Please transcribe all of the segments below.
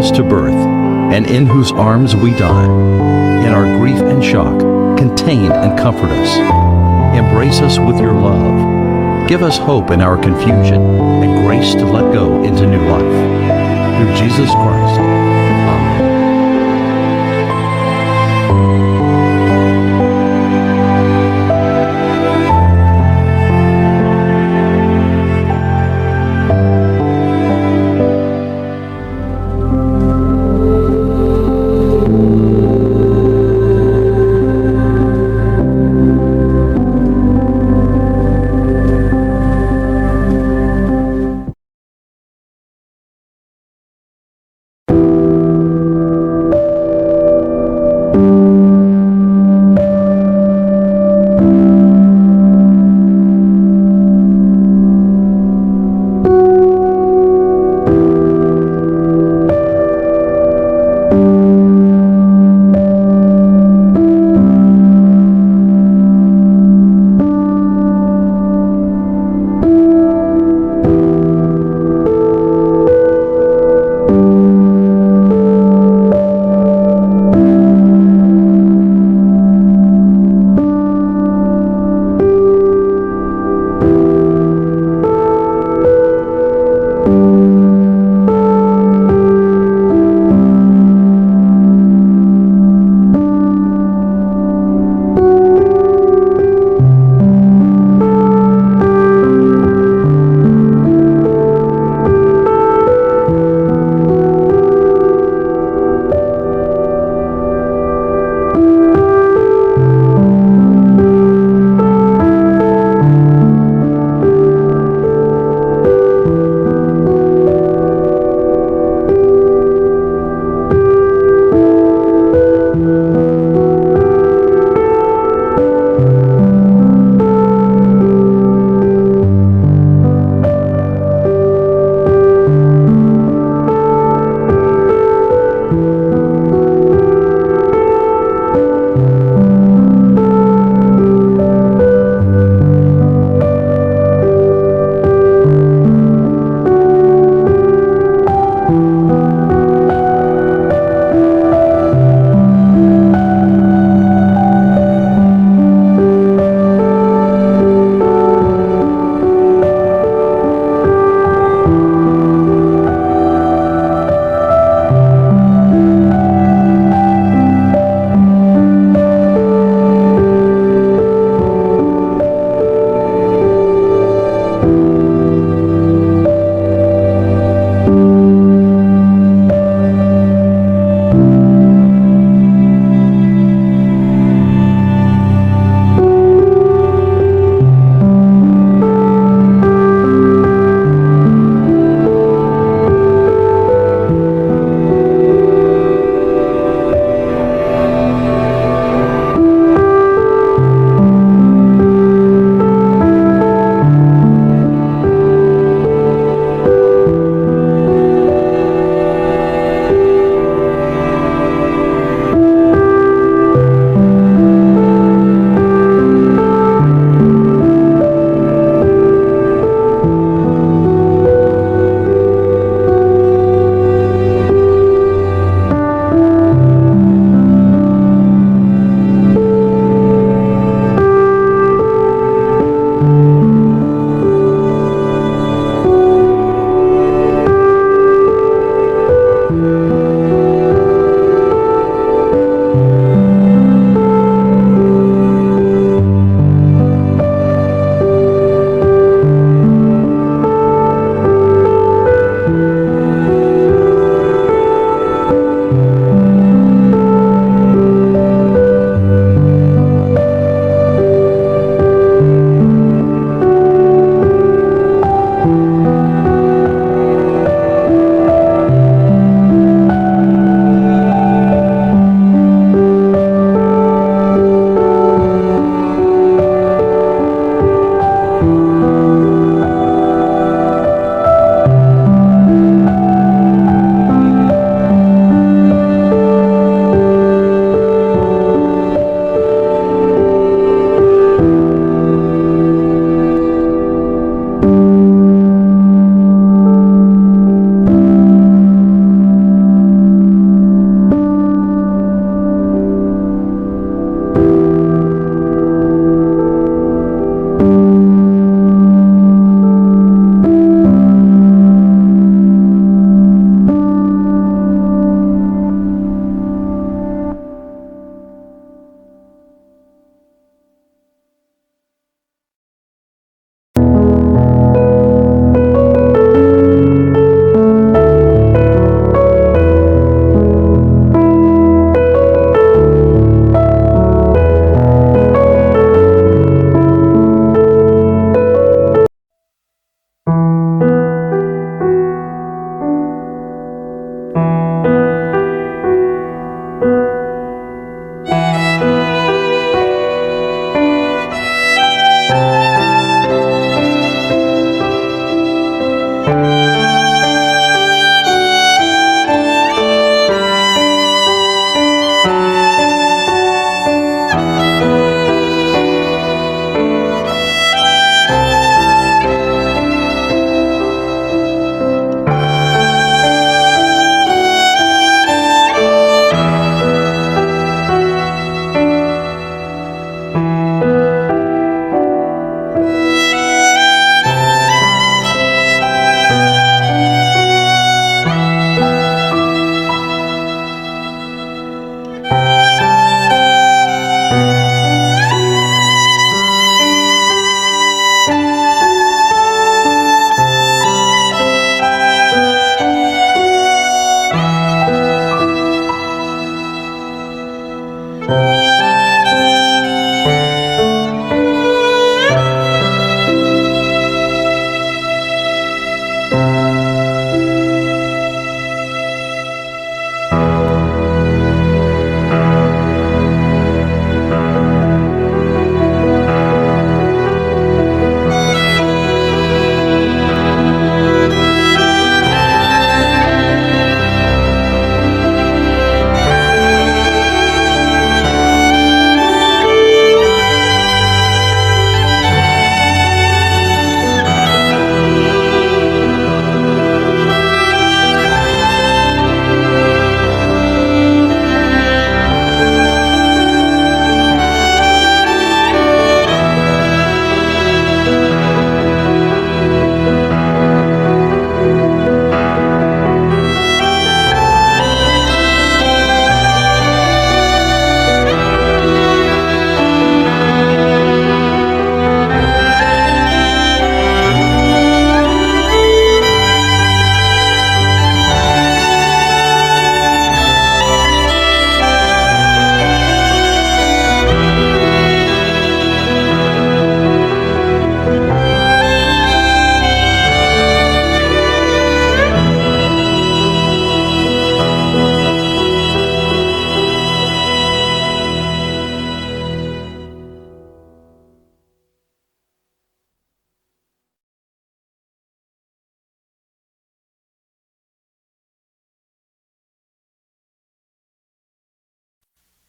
us to birth, and in whose arms we die. In our grief and shock, contain and comfort us. Embrace us with your love. Give us hope in our confusion and grace to let go into new life. Through Jesus Christ. Amen.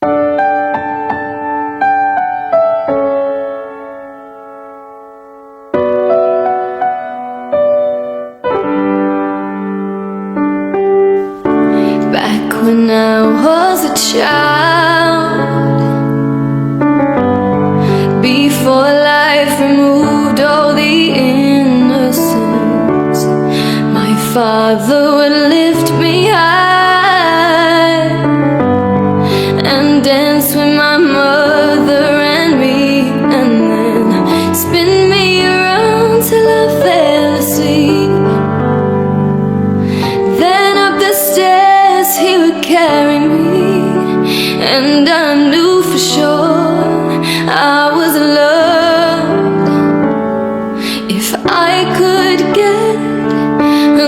Back when I was a child, before life removed all the innocence, my father would lift me high and dance with my mother and me, and then spin me around till I fell asleep. Then up the stairs he would carry me, and I knew for sure I was loved. If I could get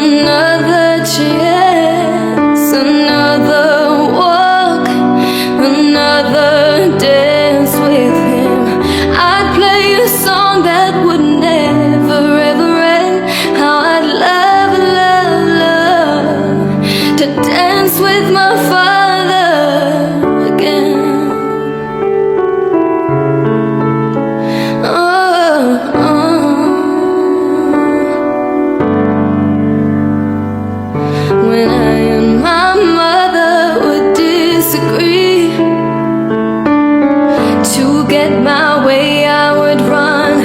another chance, another walk, another dance with him, I'd play a song that would never ever end. How I'd love, love, love to dance with my father again. When I and my mother would disagree, to get my way I would run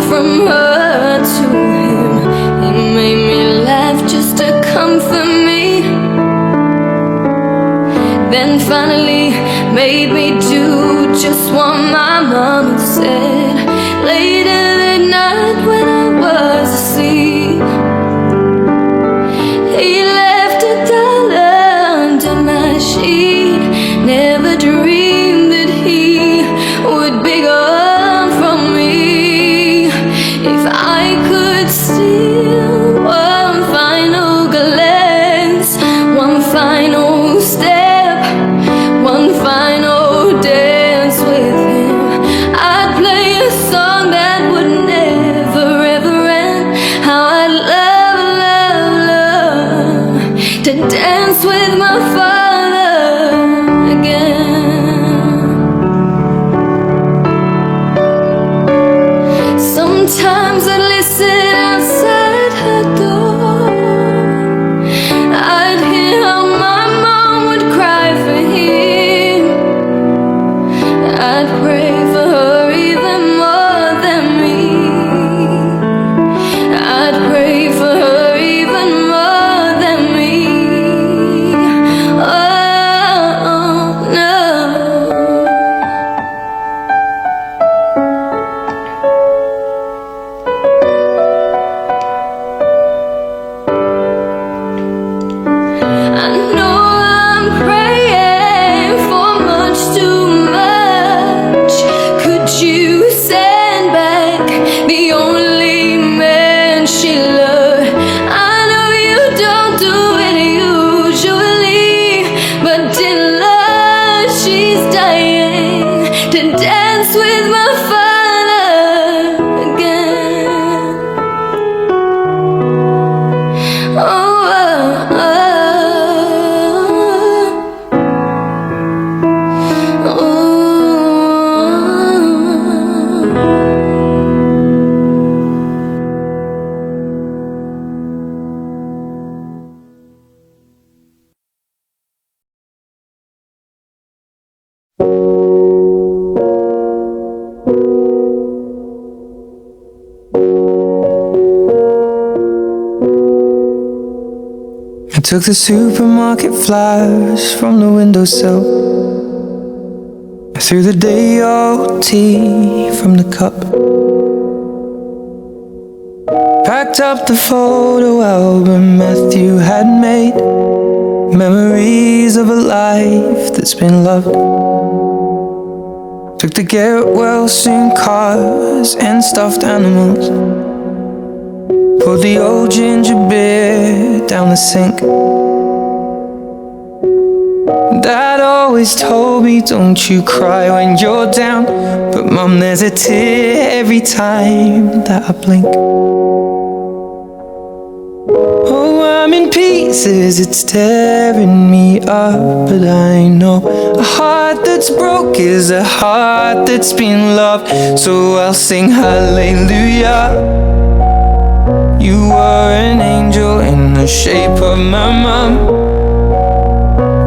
from her to him. He made me laugh just to comfort me, then finally made me do just what my mama said. Later that night when I was asleep, he left $1 under my sheet. Never dreamed that he would be gone from me. If I could steal one final glance, one final step, one final dance with him, I'd play a song that would never ever end. How I'd love, love, love to dance with my father again. Sometimes I'd listen outside her door. I'd hear how my mom would cry for him. I'd pray for her even more than me. I'd pray for her even more than me. Oh no. I know I'm praying for much too much. Could you send back the only man she loved? I know you don't do it usually, but in love she's dying to dance with my father again. Oh, I took the supermarket flyers from the windowsill. I threw the day old tea from the cup. Packed up the photo album Matthew had made, memories of a life that's been loved. Took the get well soon cars and stuffed animals. Poured the old ginger beer down the sink. Dad always told me, don't you cry when you're down, but Mum, there's a tear every time that I blink. Oh, I'm in pieces, it's tearing me up. But I know a heart that's broke is a heart that's been loved. So I'll sing hallelujah. You were an angel in the shape of my mom.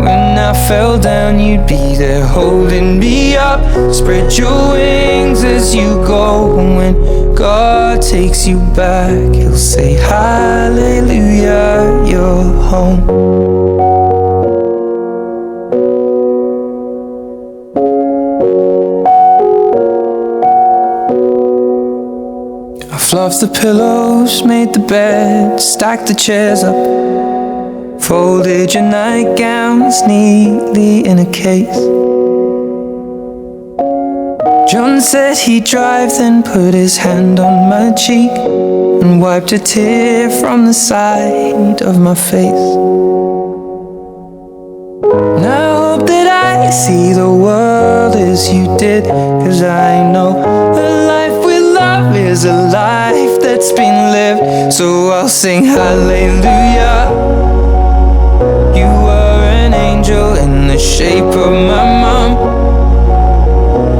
When I fell down, you'd be there holding me up. Spread your wings as you go. And when God takes you back, He'll say hallelujah, you're home. I fluffed the pillows, made the bed, stacked the chairs up, folded your nightgowns neatly in a case. John said he'd drive, then put his hand on my cheek and wiped a tear from the side of my face. And I hope that I see the world as you did, 'cause I know a life with love is a life that's been lived. So I'll sing hallelujah. You were an angel in the shape of my mom.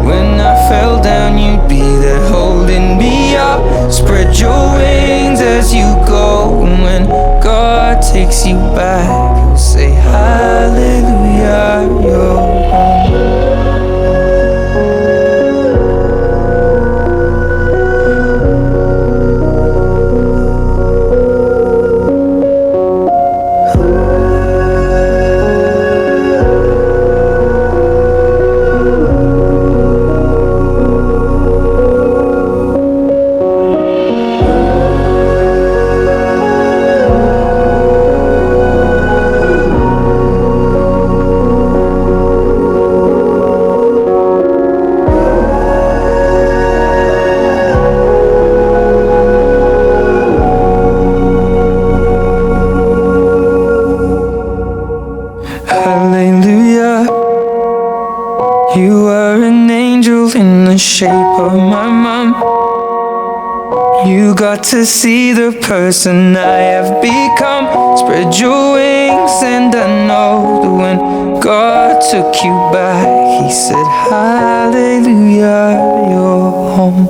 When I fell down, you'd be there holding me up. Spread your wings as you go. And when God takes you back, He'll say hallelujah, you're home. Hallelujah. You were an angel in the shape of my mom. You got to see the person I have become. Spread your wings and I know that when God took you back, He said hallelujah, you're home.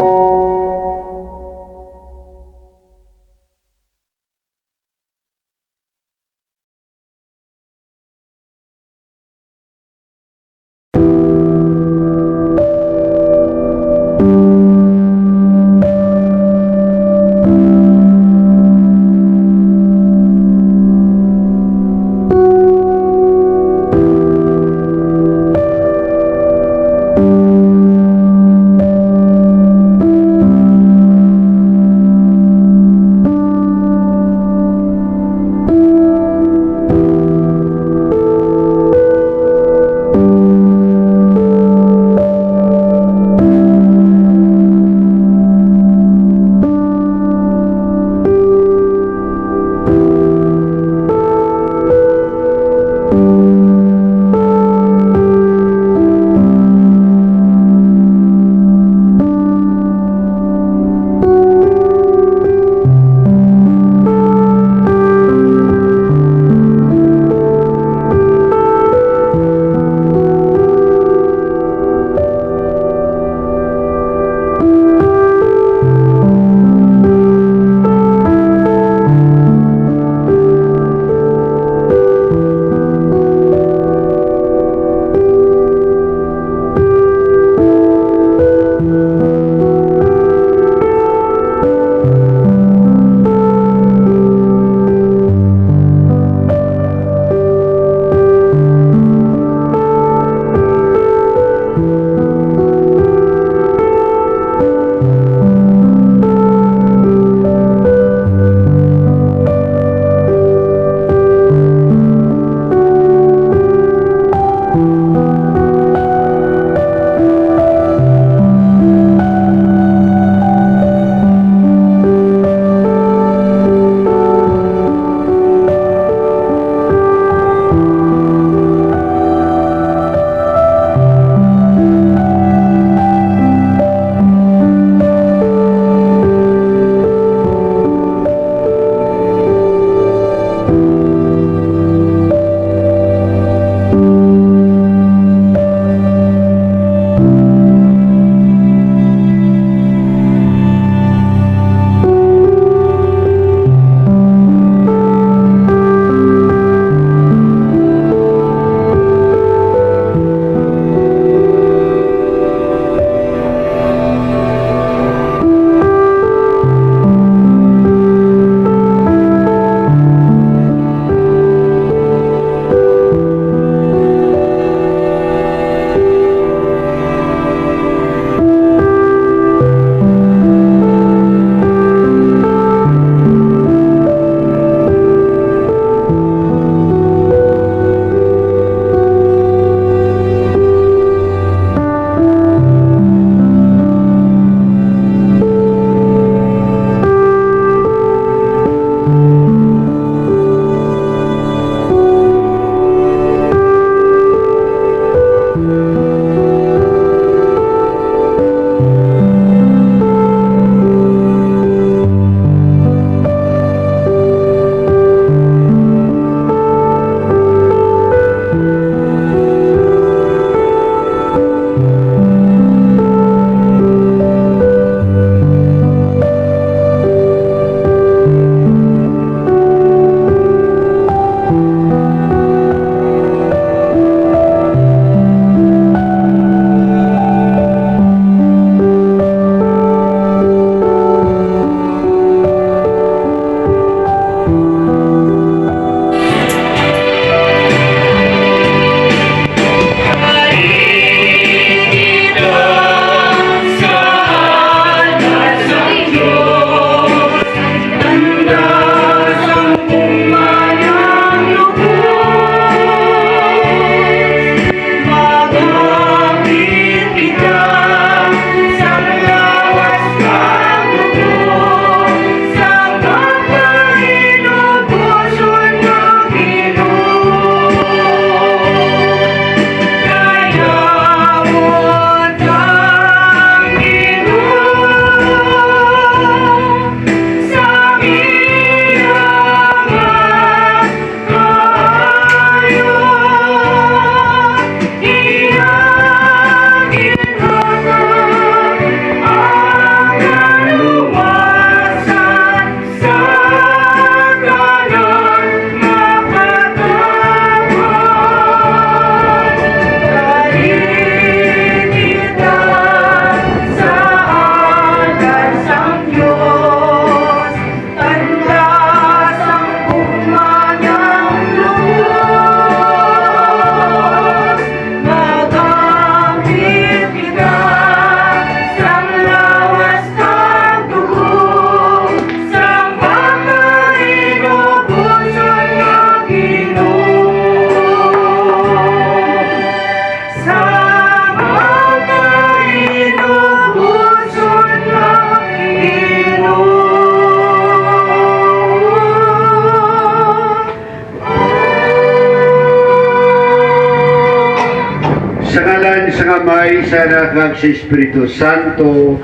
sa Kamay, sa Anak, kag sa Espiritu Santo.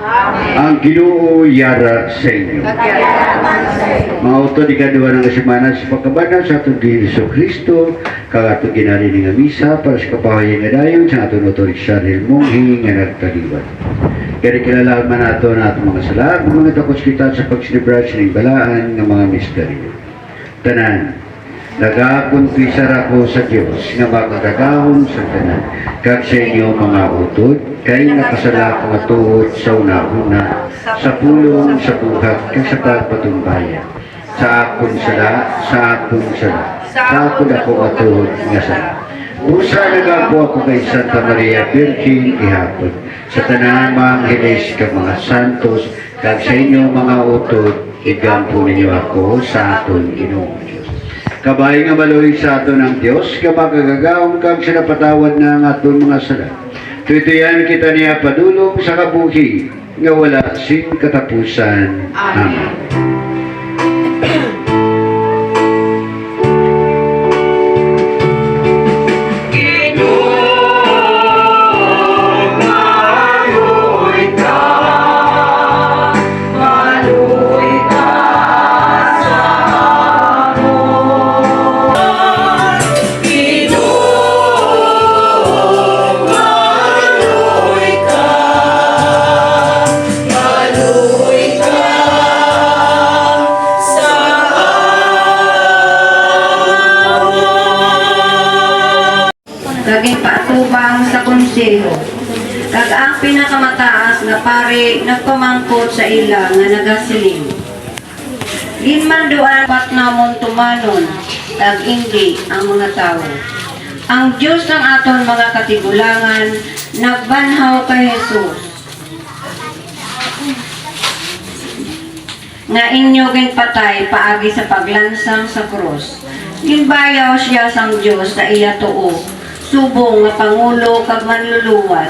Ang Ginoo yara sa inyo. Mga utod, ikaduha ng semana sa pagkabanal sa atong Hesus Kristo, kag atong ginarinig nga misa para sa kapahayan nga dayon sa atong otorisyon ng munghi nga nagtaliwan. Kaya kilala man nato na atong mga sala, mga takos kita sa pagsilibra sa balaan ng mga misteryo. Tanan, nagakumpisar ako sa Diyos nga magkagahon sa tanan, kag sa inyo mga utod, kay nakasala ko nga tuod sa una-una, sa pulong, sa buhat, kag sa pagpatumbaya. Sa akon sala, sa akon ako nga tuod nga sala. Usa nagapo ako kay Santa Maria Virgin ihapon, sa tanan mga angeles kag mga santos, kag sa inyo mga utod, igampo ninyo ako sa aton Ginoong Diyos. Kabay nga maluhi sa aton ang Diyos, kapagagagaon kag sinapatawad na ang aton mga sala. Tutuyan kita niya padulong sa kabuhi, nga wala sing katapusan. Amen. Laging patubang sa konseho. Kag ang pinakamataas na pare nagpamangkot sa ila nga nagasiling. Ginmanduan pat namon tumanon, kag hindi ang mga tao. Ang Diyos ng aton mga katigulangan, nagbanhaw kay Jesus. Nga inyo ginpatay paagi sa paglansang sa krus. Ginbayaw siya sang Diyos sa iya tuo, subong nga pangulo kag manluluwas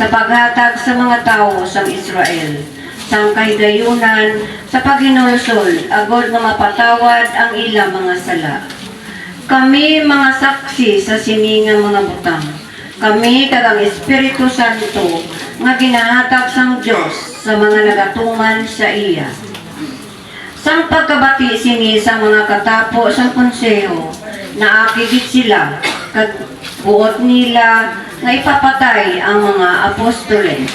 sa paghatag sa mga tawo sa Israel, sang kahigayunan sa paghinulsol agod nga mapatawad ang ilang mga sala. Kami mga saksi sa siningang mga butang. Kami kag ang Espiritu Santo nga ginahatag sang Dios sa mga nagatuman sa iya. Sang pagkabati sini sa mga katapo sa konseho, naakigit sila kag buot nila na ipapatay ang mga apostoles.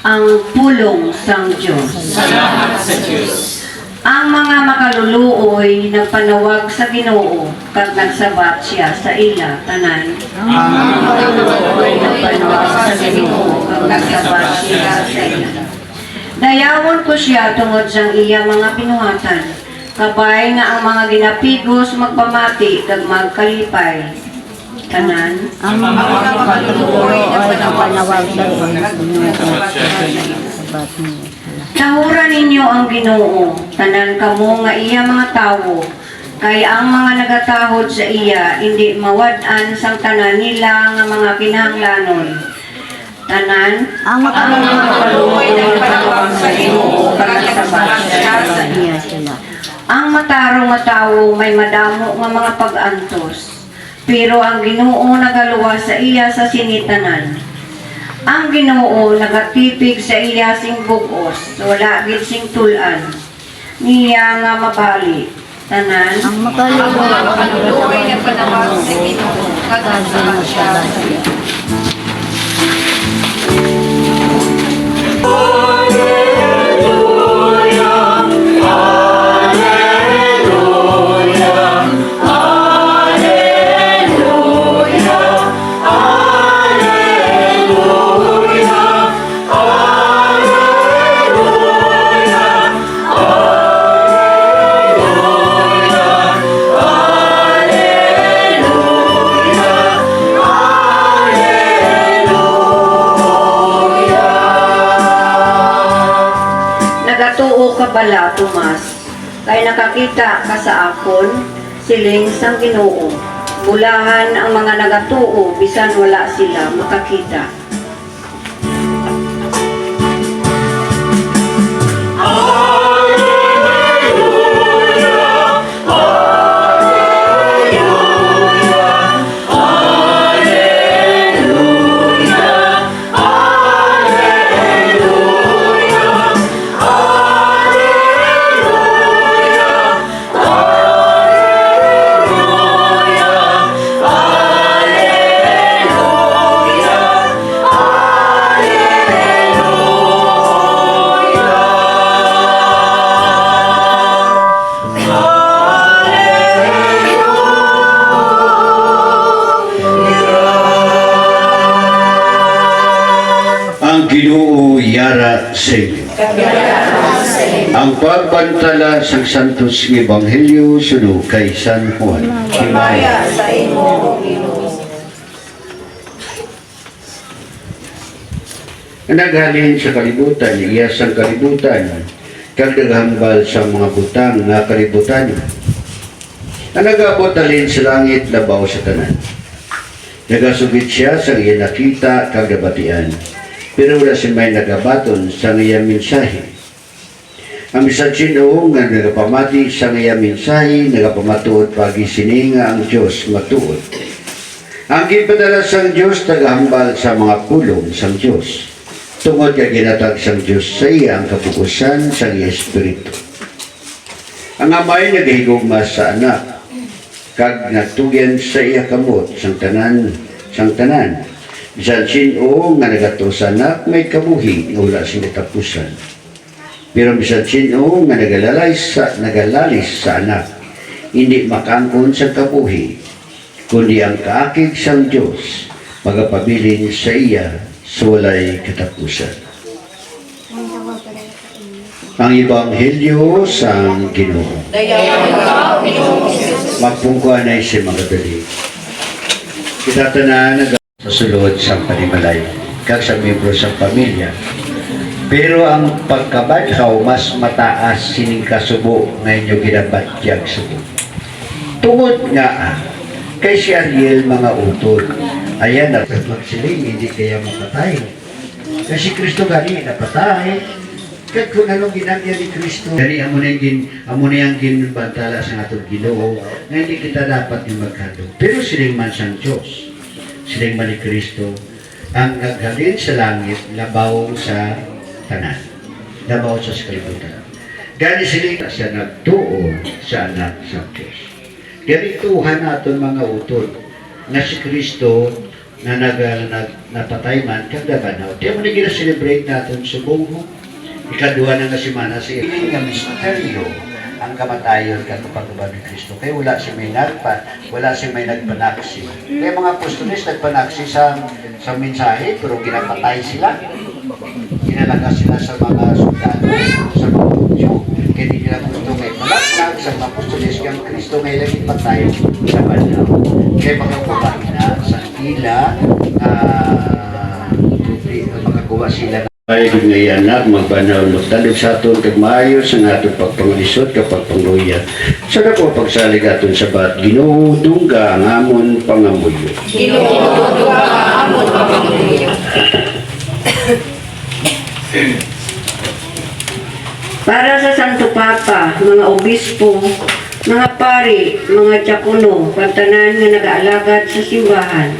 Ang pulong sang Diyos. Salamat sa Diyos. Ang mga makaluluoy nagpanawag sa Ginoo kag nagsabat siya sa ila tanan. Ang mga makaluluoy nagpanawag sa Ginoo kag nagsabat siya sa ila. Dayawon ko siya tungod sang iya mga pinuhatan. Kabay nga ang mga ginapigos magpamati kag magkalipay. Tanan. Ang mga kaluluoy ay napanawag sa Tahura ninyo ang Ginoo, tanan kamo nga iya mga tawo, kay ang mga nagatahod sa iya hindi mawad-an sang tanan nila nga mga kinahanglanon. Tanan, ang mga kaluluoy ay napanawag sa Ginoo kag nagsabat siya sa iya sila. Ang matarong nga tawo may madamo nga mga pag-antos, pero ang Ginoo nagaluwas sa iya sa sinitanan. Ang Ginoo nagatipig sa iya sing bugos, wala gid sing tulan. Niya nga mabali. Tanan, ang makaluluoy ay napanawag sa Ginoo kag nagsabat siya sa iya. Nagatuo ka bala, Tomas, kay nakakita ka sa akon, siling sang Ginoo. Bulahan ang mga nagatuo, bisan wala sila makakita. yara sa inyo. Ang pagbantala sa Santos ng Ebanghelyo sunod kay San Juan. Himaya sa imo, Ginoo. Naghalin sa kalibutan, iya sang kalibutan, kag naghambal sa mga butang nga kalibutan. Nagabot alin sa langit labaw sa tanan. Nagasugit siya sa iya nakita kag nabatian, pero wala si may nagabaton sa iya mensahe. Ang bisan sino nga nagapamati sa iya mensahe, nagapamatuod pagi sininga ang Diyos matuod. Ang gipadala sang Diyos tagahambal sa mga pulong sang Diyos. Tungod kay ginatag sang Diyos sa iya ang kapukusan sa iya Espiritu. Ang amay nagahigugma sa anak, kag nagtugyan sa iya kamot sang tanan. Bisan sino nga nagato sa anak may kabuhi nga wala sing katapusan. Pero bisan sino nga nagalalis sa anak, hindi makangkon sa kabuhi, kundi ang kaakig sang Diyos magapabilin sa iya sa walay katapusan. Ang Ebanghelyo sa Ginoo. Magpungkuan ay si Magadali. Kita tanan sa sulod sa panimalay, kag sa membro sa pamilya. Pero ang pagkabadhaw mas mataas sining kasubo nga inyo ginabatyag subo. Tungod nga kay si Ariel mga utod, ayan na magsiling hindi kaya mapatay. Kasi Kristo gani napatay. Kag kung anong ginagya ni Kristo, gani amo na yung ginbantala sa atong Ginoo, nga hindi kita dapat yung magkado. Pero siling man sang Diyos, siling man ni Kristo, ang naghalin sa langit, labaw sa tanan, labaw sa kalibutan. Gani siling siya nagtuo sa anak sa Diyos. Gani tuhan naton mga utod, nga si Kristo na napatay man kag nabanaw. Di mo na gina-celebrate natin sa buong ikaduha na nasimana si Iling nga misteryo ang kamatayon kag pagkaban ni Kristo. Kaya wala si may wala si may nagpanaksi. Kaya mga apostoles nagpanaksi sa mensahe pero ginapatay sila. Ginalaga sila sa mga sundalo, sa mga Hudyo. Kaya di nila gusto may malaknag sa mga apostoles kaya Kristo may lagi patay sa banaw. Kaya mga kumaina sa ila makakuha sila ay ngayon na magbanaw talog sa aton kag maayos ang aton pagpangulisod kapag pangluya. Sa dako pagsalig aton sa bat Ginoo dungga ang amon pangamuyo. Ginoo dungga ang amon pangamuyo. Para sa Santo Papa, mga obispo, mga pari, mga diakono, pagtanan nga nag-aalagad sa simbahan.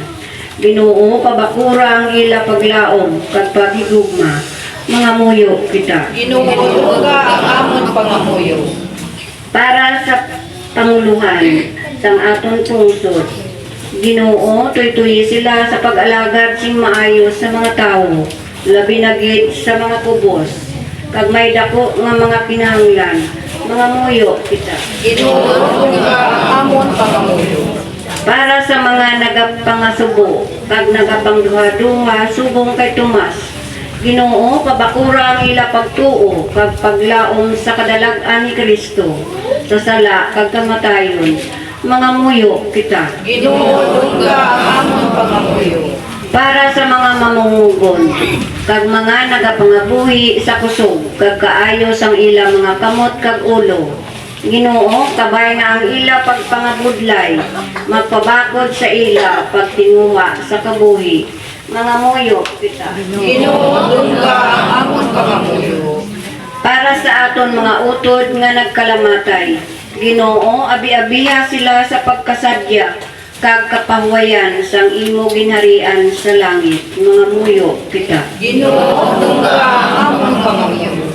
Ginoo pabakura ang ila paglaom kag paghigugma, mga muyo kita. Ginoo dungga ang amon pangamuyo. Para sa panguluhan sang aton pungsod, Ginoo tuy-tuy sila sa pag-alagad sing maayos sa mga tawo, labi na gid sa mga kubos, kag may dako nga mga kinahanglan, mga muyo kita. Ginoo dungga ang amon pangamuyo. Para sa mga nagapangasubo, kag nagapangduha-duha, subong kay Tomas, Ginoo pabakura ang ila pagtuo, kag paglaom sa kadalag-an ni Kristo, sa sala kag kamatayon, mga muyo kita. Ginoo dungga ang amon pangamuyo. Para sa mga mamumugon, kag mga nagapangabuhi sa kusog, kag kaayos ang ila mga kamot kag ulo, Ginoo kabay nga ang ila pagpangabudlay, magpabakod sa ila pagtinguha sa kabuhi, mga muyo kita. Ginoo dungga ang amon pangamuyo. Para sa aton mga utod nga nagkalamatay, Ginoo abi-abiha sila sa pagkasadya kag kapahuwayan sang imo ginharian sa langit, mga muyo kita. Ginoo dungga ang amon pangamuyo.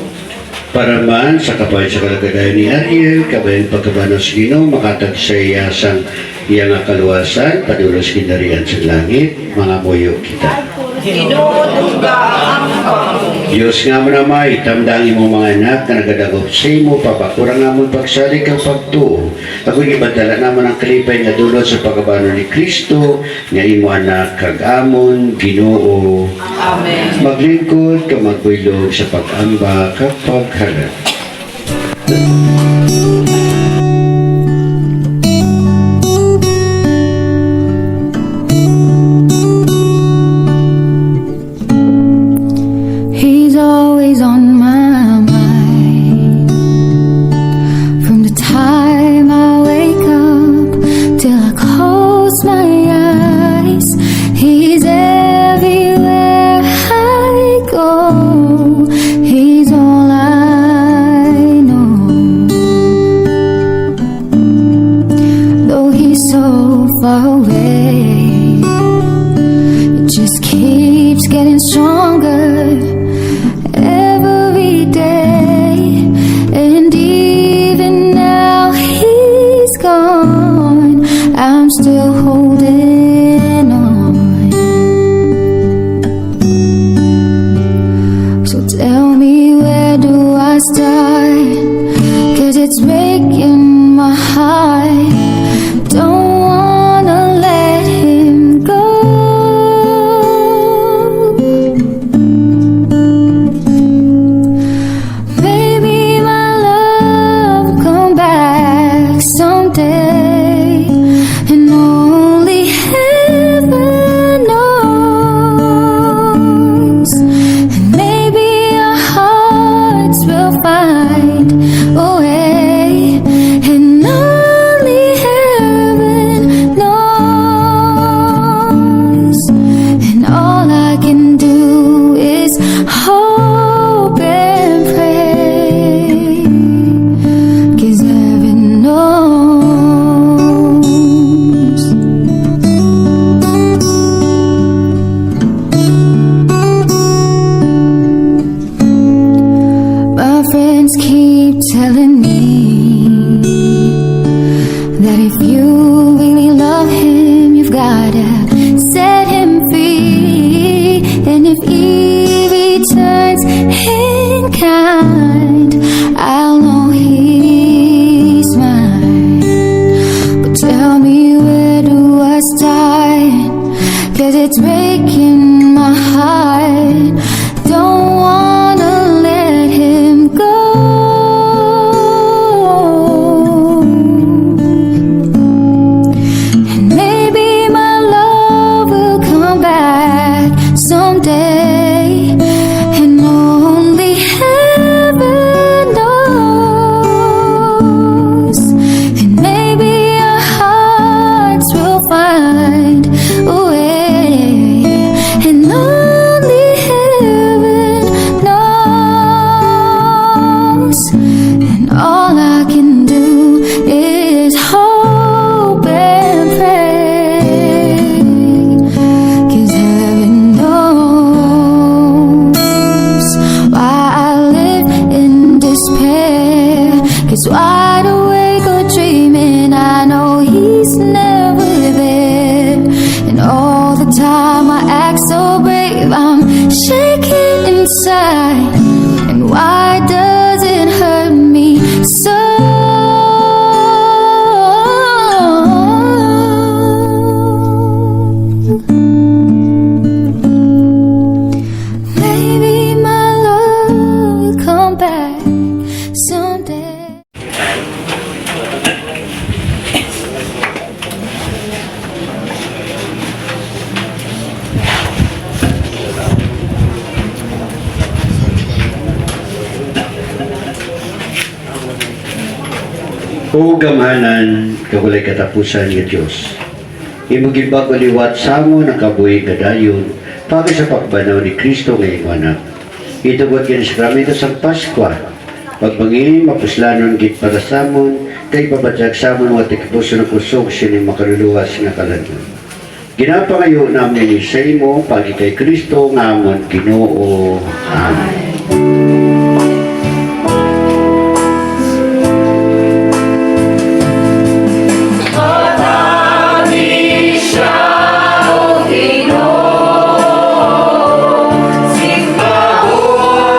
Para man sa kapay sa kalagayan ni Ariel, kabayan pagkabanaw sa Ginoo, makatag sa iya sang iya nga kaluwasan, padulos kinarian sa langit, mga muyo kita. Ginoo dungga ang amon pangamuyo. Diyos nga mo naman, itamdang imong mga anak na nagadagop sa imo, papakurang namon pagsali kang pagtuo. Ako ibadala naman ang kalipay nga dulot sa pagkabano ni Kristo, nga imo anak kag amon, Ginoo. Amen. Maglingkod ka magbuylog sa pag-amba kag paghalat. He's always on my mind. From the time I wake up till I close my eyes, he's everywhere I go. He's all I know. Though he's so far away, it just keeps getting stronger every day. And even now he's gone, I'm still holding on. So tell me, where do I start? 'Cause it's breaking my heart. Don't wanna let him go. Maybe my love will come back someday, and only heaven knows. And maybe our hearts will find a way, and only heaven knows. And all I can do is hope and pray, 'cause heaven knows. My friends keep telling me that if you really love him, you've gotta set him free. And if he returns in kind, I'll know he's mine. But tell me, where do I start? 'Cause it's breaking my heart. Don't wanna let him go. And maybe my love will come back someday, and only heaven knows. And maybe our hearts will find a way, and only heaven knows. And all I can do is hope and pray, 'cause heaven knows why I live in despair. 'Cause wide awake or dreaming, I know he's never there. And all the time I act so brave, I'm shaking inside. And why does it hurt me so? Maybe my love will come back someday. O gamahanan, kagulay katapusan ng Diyos. Imugibag uliwat sa mo ng kabuhi gadayon, para sa pagbanaw ni Kristo ngayong anak. Itugot yan sa kramito sa Paskwa. Pagpanginin, mapuslanon git para sa mon, kay pabadyag sa mon, at ikipuso ng kusog sini makaluluwas nga kaladyon. Ginapangayo namin ni sa imo, pagi kay Kristo, nga amon Ginoo. Amen. Ginoo, simbahan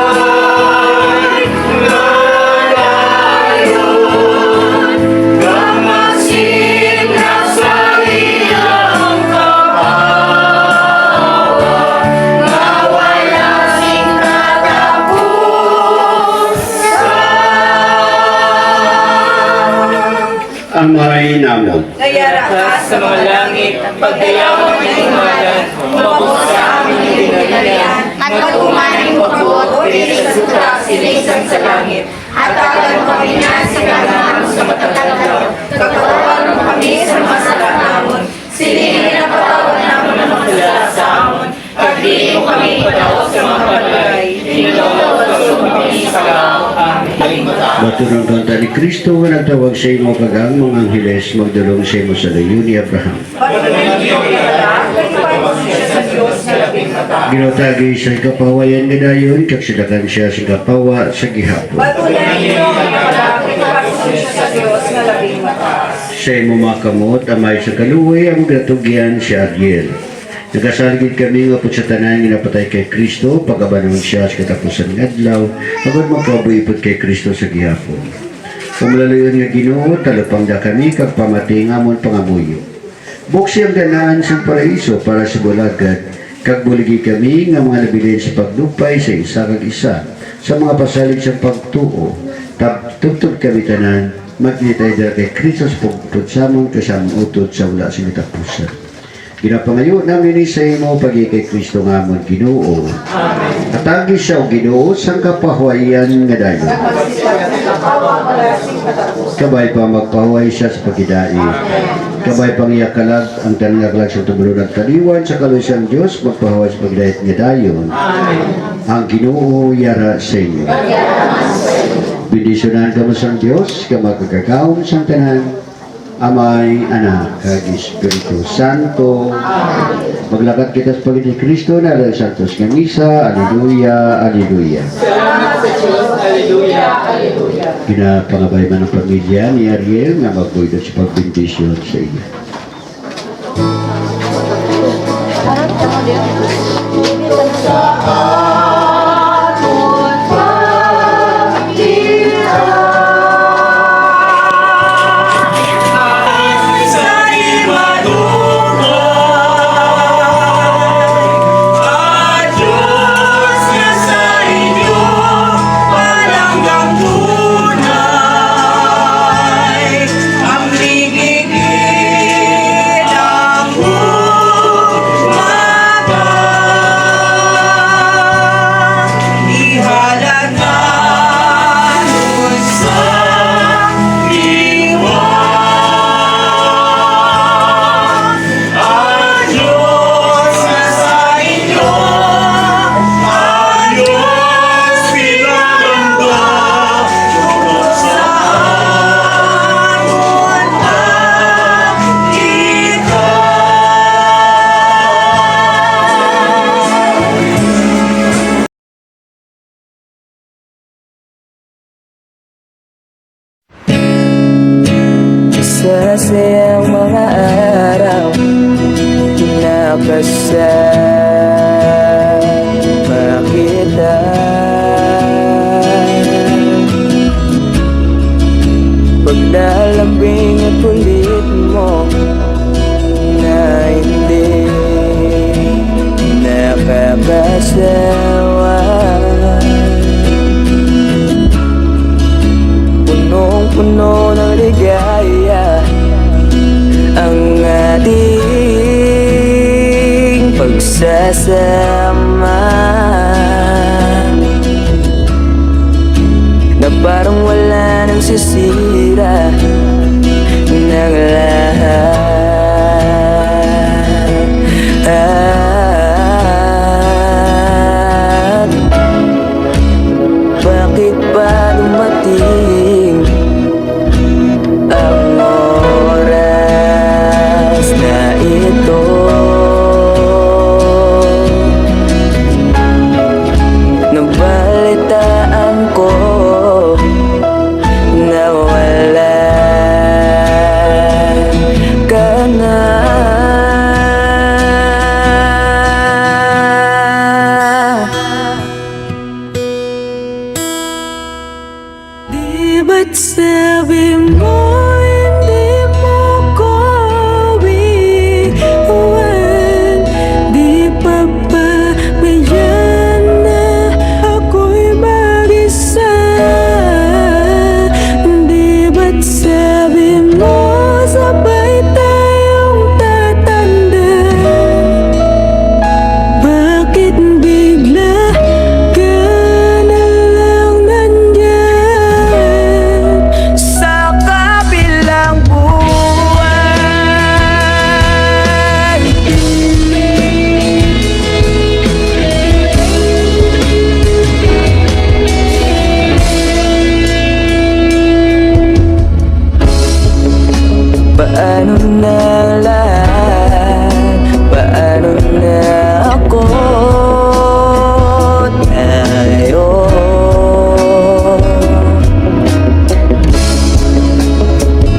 Amay namon. Ngayara ka sa mga langit, pagdayaw ng imanan, mababot sa aming dinarian, at pagkumaning mabot, o sa suta, sinisang sa langit, at agal kami na sa ganang sa matatalaw, kakatawan mo kami sa masarap namon, silingin na patawad naman ang mga sa amon, at di mo kami patawad sa mga palagay, tinulawad sa kami sa lao. Amen. Maturang kanta ni Kristo nga nagtawag sa imo kagang mga angheles magdulong sa imo sa layo ni Abraham. Ginotagi sa kapawayan nga dayon kag sidakan siya sa kapawa sa gihapon. Sa imo makamot amay sa kaluoy ang gatugyan si Ariel. Nagasaligid kami nga po sa tanan nga napatay kay Kristo, pagabanon siya sa katapusan ng adlaw, agad magpabuipod kay Kristo sa gihapon. Pumalaluyon nga Ginoo, talupang da kami kag pamati nga mon pangamuyo. Buksi ang ganaan sa paraiso para sa bulagad, kag buligi kami nga mga nabilin sa paglupay sa isa kag isa, sa mga pasalig sa pagtuo, tugtog kami tanan, magnitay dala kay Kristo sa pagputod sa amon kasamang utod sa wala sa katapusan. Ginapangayo namin sa imo pagi kay Kristo nga amon Ginoo. At agi siya o Ginoo sang kapahuayan nga dayon. Kabay pa magpahuay siya sa pagidai. Kabay pang iyakalag ang tanangaglag sa tumulo ng taliwan sa kalusan Diyos magpahuay sa pagidait nga dayon. Ang Ginoo yara sa inyo. Bendisyonan ka mo sa Diyos, ka magkakakaon sa tanan, Amay, Anak, kag Espiritu Santo. Maglakad kita sa Panginoon Kristo na alang santos ng misa. Alleluia, Alleluia. Salamat sa Diyos. Alleluia, Alleluia. Pinapangabay man ang pamilya ni Ariel nga magbuhay sa pagbindisyon sa iya. Masasayang mga araw na kasama kita. Paglalambing at kulit mo na hindi nakakasawa. Punong-puno ng ligaya ang ating pagsasama, na parang wala nang sisira ng lahat. Bakit ba dumating ang oras na ito? Nabalitaan ko na wala paano na lahat? Paano na ako? Tayo.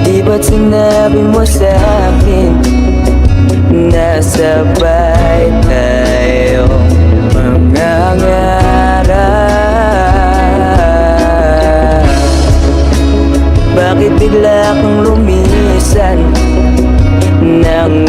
Di ba't sinabi mo sa'kin na sabay tayo mangangarap? Bakit bigla kang lumisan nang